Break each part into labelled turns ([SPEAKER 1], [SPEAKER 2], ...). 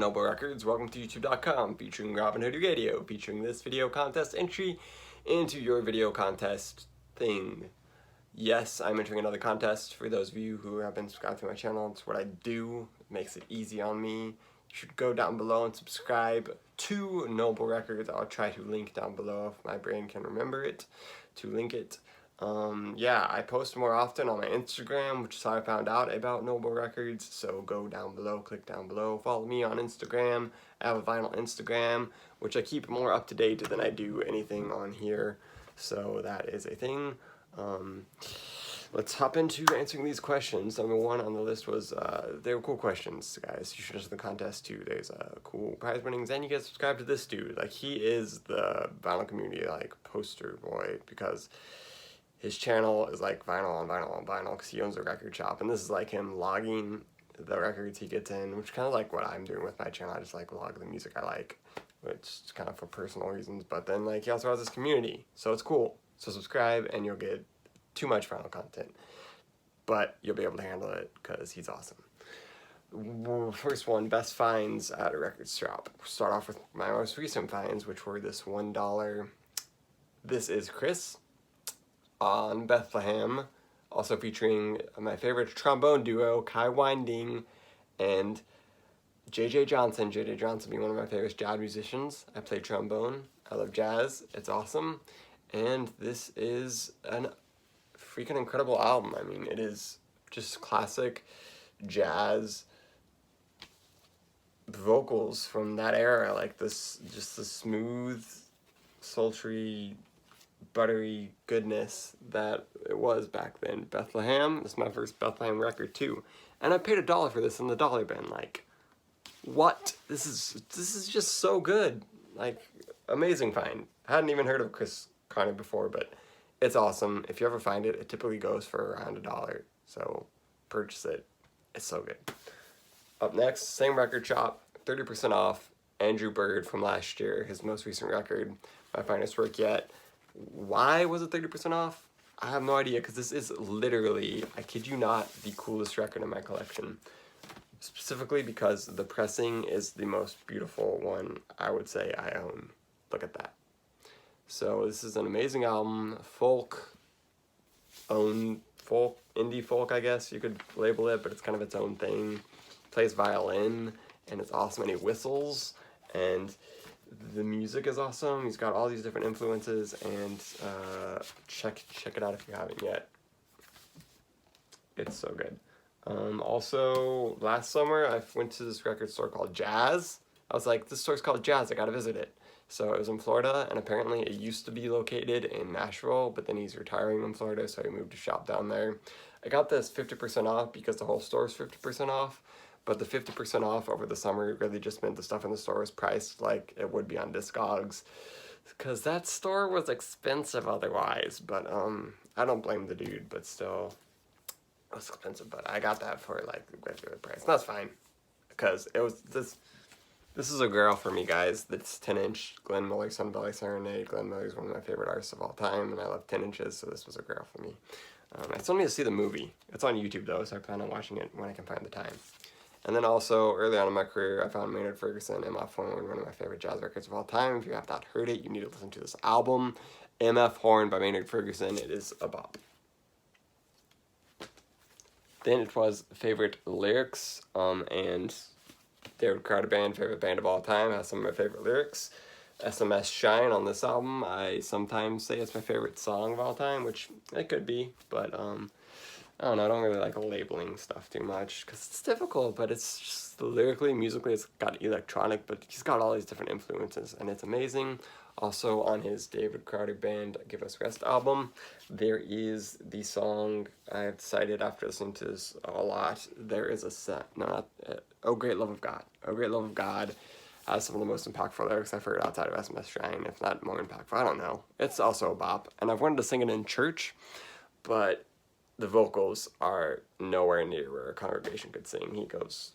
[SPEAKER 1] Nobel Records. Welcome to YouTube.com, featuring Robin Hood Radio, featuring this video contest entry into your video contest thing. Yes, I'm entering another contest. For those of you who have been subscribed to my channel, it's what I do. It makes it easy on me. You should go down below and subscribe to Nobel Records. I'll try to link down below if my brain can remember it, to link it. Yeah, I post more often on my Instagram, which is how I found out about Nobel Records, so go down below, click down below, follow me on Instagram. I have a vinyl Instagram, which I keep more up to date than I do anything on here, so that is a thing. Let's hop into answering these questions. Number one on the list was, they were cool questions, guys. You should enter the contest too. There's cool prize winnings, and you get subscribed to this dude. Like, he is the vinyl community, like, poster boy, because his channel is like vinyl on vinyl on vinyl, because he owns a record shop, and this is like him logging the records he gets in, which is kind of like what I'm doing with my channel. I just like log the music I like, which is kind of for personal reasons, but then like he also has this community, so it's cool. So subscribe and you'll get too much vinyl content, but you'll be able to handle it because he's awesome. First one, best finds at a record shop. Start off with my most recent finds, which were this $1 This Is Chris on Bethlehem, also featuring my favorite trombone duo, Kai Winding and J.J. Johnson. J.J. Johnson being one of my favorite jazz musicians. I play trombone. I love jazz. It's awesome. And this is an freaking incredible album. I mean, it is just classic jazz vocals from that era. Like this, just the smooth, sultry, buttery goodness that it was back then. Bethlehem, this is my first Bethlehem record too, and I paid $1 for this in the dollar bin. Like, what? This is just so good. Like, amazing find. I hadn't even heard of Chris Connor before, but it's awesome. If you ever find it, it typically goes for around $1, so purchase it. It's so good. Up next, same record shop, 30% off, Andrew Bird from last year, his most recent record, my finest work yet. Why was it 30% off? I have no idea, because this is literally, I kid you not, the coolest record in my collection. Specifically because the pressing is the most beautiful one I would say I own. Look at that. So this is an amazing album, indie folk, I guess you could label it, but it's kind of its own thing. Plays violin, and it's awesome, and he whistles, and the music is awesome. He's got all these different influences, and check it out if you haven't yet. It's so good. Also, last summer I went to this record store called Jazz. I was like, this store's called Jazz, I gotta visit it. So it was in Florida, and apparently it used to be located in Nashville, but then he's retiring in Florida, so he moved to shop down there. I got this 50% off because the whole store is 50% off. But the 50% off over the summer really just meant the stuff in the store was priced like it would be on Discogs, because that store was expensive otherwise. But I don't blame the dude, but still, it was expensive. But I got that for like the regular price. And that's fine, because it was this is a girl for me, guys. That's 10-inch Glenn Miller Sun Valley Serenade. Glenn Miller is one of my favorite artists of all time, and I love 10 inches, so this was a girl for me. I still need to see the movie. It's on YouTube though, so I plan on watching it when I can find the time. And then also, early on in my career, I found Maynard Ferguson, MF Horn, one of my favorite jazz records of all time. If you have not heard it, you need to listen to this album, MF Horn by Maynard Ferguson. It is a bop. Then it was favorite lyrics, and David Crowder Band, favorite band of all time, has some of my favorite lyrics. SMS Shine on this album, I sometimes say it's my favorite song of all time, which it could be, but I don't know, I don't really like labeling stuff too much, because it's difficult, but it's just lyrically, musically, it's got electronic, but he's got all these different influences, and it's amazing. Also, on his David Crowder Band Give Us Rest album, there is the song I've decided after listening to this a lot, there is a set, Oh Great Love of God. Oh Great Love of God has some of the most impactful lyrics I've heard outside of SMS Shrine, if not more impactful, I don't know. It's also a bop, and I've wanted to sing it in church, but the vocals are nowhere near where a congregation could sing. Because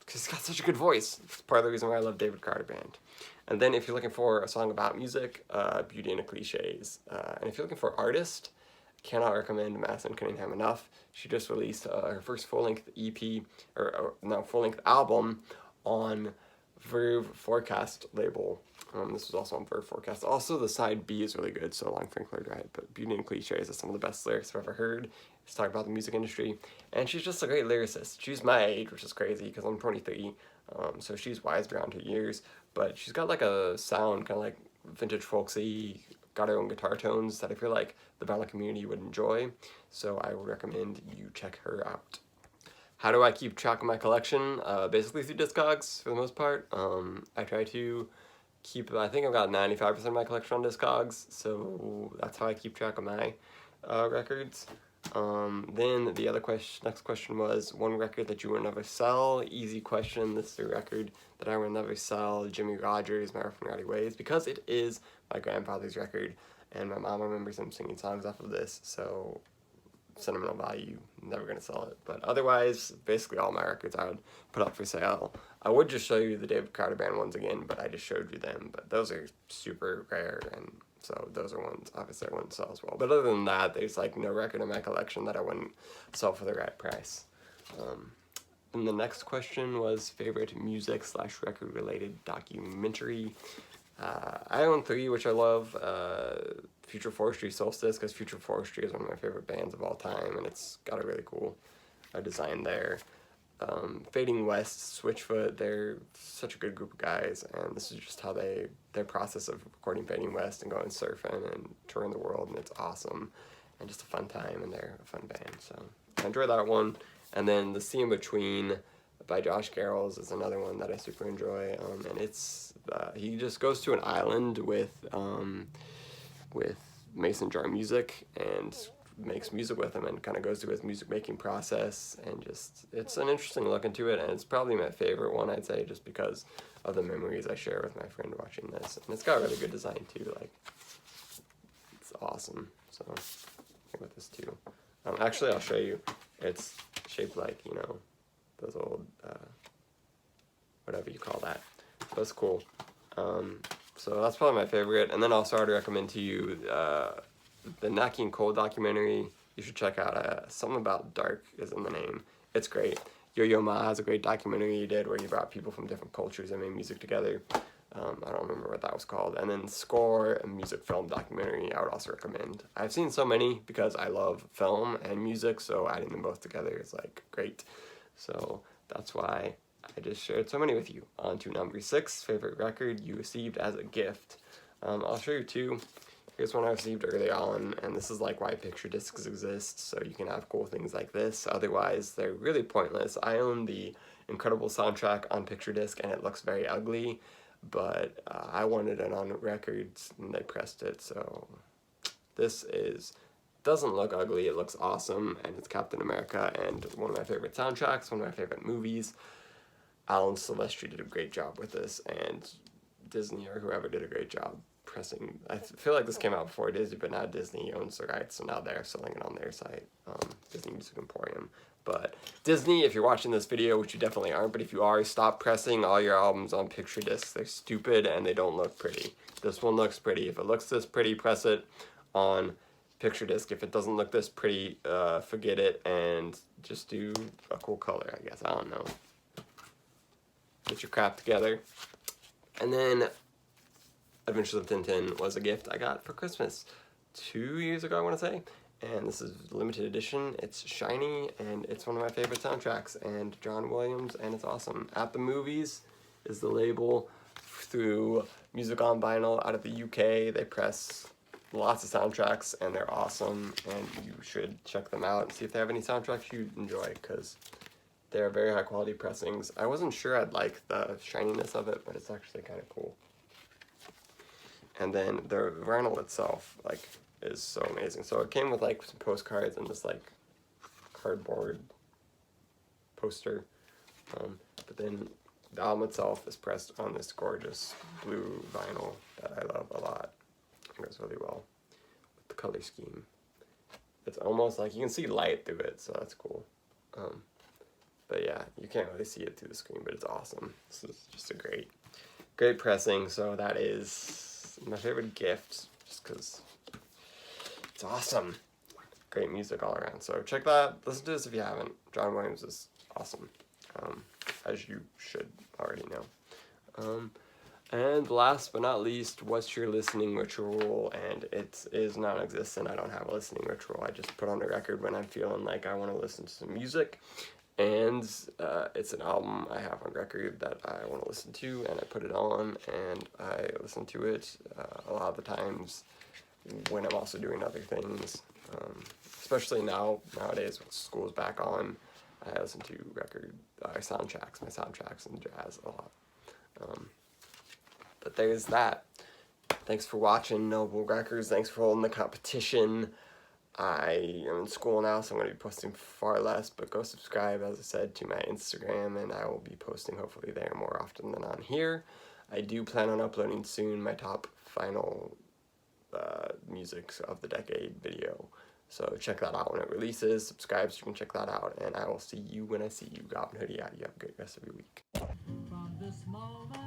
[SPEAKER 1] he's got such a good voice. It's part of the reason why I love David Crowder Band. And then if you're looking for a song about music, Beauty and the Cliches. And if you're looking for artist, cannot recommend Masson Cunningham enough. She just released her first full-length EP, full-length album on Verve Forecast label. This was also on Verve Forecast. Also, the side B is really good, So Long Frank Lloyd Wright, but Beauty and Cliches is some of the best lyrics I've ever heard. It's talking about the music industry, and she's just a great lyricist. She's my age, which is crazy, because I'm 23, so she's wise beyond her years, but she's got like a sound, kind of like vintage folksy, got her own guitar tones that I feel like the vinyl community would enjoy, so I would recommend you check her out. How do I keep track of my collection? Basically through Discogs, for the most part. I try to keep, I think I've got 95% of my collection on Discogs, so that's how I keep track of my records. Then the other next question was, one record that you would never sell. Easy question. This is a record that I would never sell, Jimmie Rodgers, My Rough and Rowdy Ways, because it is my grandfather's record, and my mom remembers him singing songs off of this, so sentimental value, never gonna sell it. But otherwise, basically all my records I would put up for sale. I would just show you the David Carter Band ones again, but I just showed you them, but those are super rare, and so those are ones obviously I wouldn't sell as well. But other than that, there's like no record in my collection that I wouldn't sell for the right price. And the next question was favorite music / record related documentary. I own 3, which I love. Future Forestry Solstice, because Future Forestry is one of my favorite bands of all time, and it's got a really cool design there. Fading West, Switchfoot, they're such a good group of guys, and this is just how their process of recording Fading West and going surfing and touring the world, and it's awesome, and just a fun time, and they're a fun band, so I enjoy that one. And then The Sea in Between by Josh Garrels is another one that I super enjoy, and it's, he just goes to an island with mason jar music and makes music with him, and kind of goes through his music making process, and just, it's an interesting look into it, and it's probably my favorite one, I'd say, just because of the memories I share with my friend watching this, and it's got really good design too, like, it's awesome. So I think with this too, actually I'll show you, it's shaped like, you know, those old whatever you call that, so it's cool. So that's probably my favorite. And then also I'd recommend to you the Nat King Cole documentary. You should check out Something About Dark is in the name. It's great. Yo-Yo Ma has a great documentary he did where he brought people from different cultures and made music together. I don't remember what that was called. And then Score, a music film documentary, I would also recommend. I've seen so many because I love film and music, so adding them both together is like great. So that's why I just shared so many with you. On to number 6, favorite record you received as a gift. I'll show you 2. Here's one I received early on, and this is like why picture discs exist, so you can have cool things like this. Otherwise, they're really pointless. I own the Incredible soundtrack on picture disc, and it looks very ugly, but I wanted it on records, and they pressed it, so this doesn't look ugly, it looks awesome, and it's Captain America, and one of my favorite soundtracks, one of my favorite movies. Alan Silvestri did a great job with this, and Disney or whoever did a great job pressing. I feel like this came out before Disney, but now Disney owns the rights, so now they're selling it on their site, Disney Music Emporium. But Disney, if you're watching this video, which you definitely aren't, but if you are, stop pressing all your albums on picture discs. They're stupid and they don't look pretty. This one looks pretty. If it looks this pretty, press it on picture disc. If it doesn't look this pretty, forget it and just do a cool color, I guess. I don't know. Get your crap together. And then Adventures of Tintin was a gift I got for Christmas 2 years ago, I want to say. And this is limited edition. It's shiny, and it's one of my favorite soundtracks, and John Williams, and it's awesome. At the Movies is the label, through Music on Vinyl out of the UK. They press lots of soundtracks, and they're awesome, and you should check them out and see if they have any soundtracks you'd enjoy, because they're very high quality pressings. I wasn't sure I'd like the shininess of it, but it's actually kind of cool. And then the vinyl itself, like, is so amazing. So it came with like some postcards and this like cardboard poster, but then the album itself is pressed on this gorgeous blue vinyl that I love a lot. It goes really well with the color scheme. It's almost like you can see light through it, so that's cool. But yeah, you can't really see it through the screen, but it's awesome. This is just a great pressing. So that is my favorite gift, just because it's awesome. Great music all around. So check that. Listen to this if you haven't. John Williams is awesome, as you should already know. And last but not least, what's your listening ritual? And it is non-existent. I don't have a listening ritual. I just put on a record when I'm feeling like I want to listen to some music. And it's an album I have on record that I want to listen to, and I put it on, and I listen to it a lot of the times when I'm also doing other things. Especially nowadays when school's back on, I listen to my soundtracks and jazz a lot. But there's that. Thanks for watching Nobel Records. Thanks for holding the competition. I am in school now, so I'm going to be posting far less, but go subscribe, as I said, to my Instagram, and I will be posting hopefully there more often than on here. I do plan on uploading soon my top final music of the decade video, so check that out when it releases. Subscribe so you can check that out, and I will see you when I see you. Robin Hoodie out. You have a great rest of your week. From this moment